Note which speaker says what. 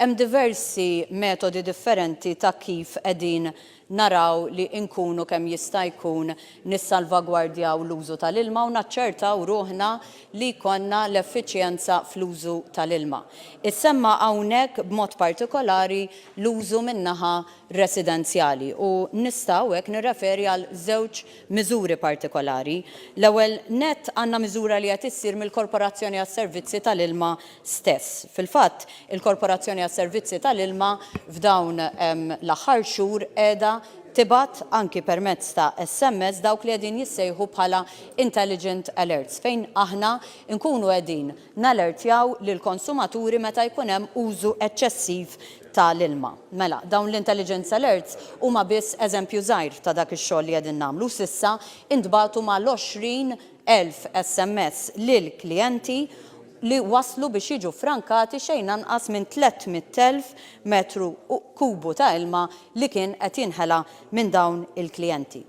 Speaker 1: Hemm diversi metodi differenti ta' kif qegħdin naraw li nkunu kemm jista' jkun nissalvagwardjaw l-użu tal-ilma u naċċertaw ruħna li jkollna l-effiċjenza fl-użu tal-ilma. Issemma hawnhekk b'mod partikolari l-użu min-naħa residenzjali u nistgħu hekk nirreferi għal żewġ miżuri partikolari. L-ewwel nett għandna miżura li qed issir mill-Korporazzjoni għas-Servizzi tal-Ilma stess. Fil-fatt, il-Korporazzjoni għas-Servizzi tal-Ilma f'dawn l-aħħar xhur qiegħda tibgħat anki permezz ta' SMS dawk li qegħdin jissejħu bħala intelligent alerts fejn aħna nkunu qegħdin nalertjaw lill-konsumaturi meta jkun hemm użu eċċessiv tal-ilma. Mela, dawn l-intelligence alerts huma biss eżempju żgħir ta' dak ix-xogħol li qegħdin nagħmlu s'issa intbagħtu mal-20,000 SMS lil klijenti li waslu biex jiġu frankati xejn anqas minn 300,000 metru kubu ta' ilma li kien qed jinħela minn dawn il-klijenti.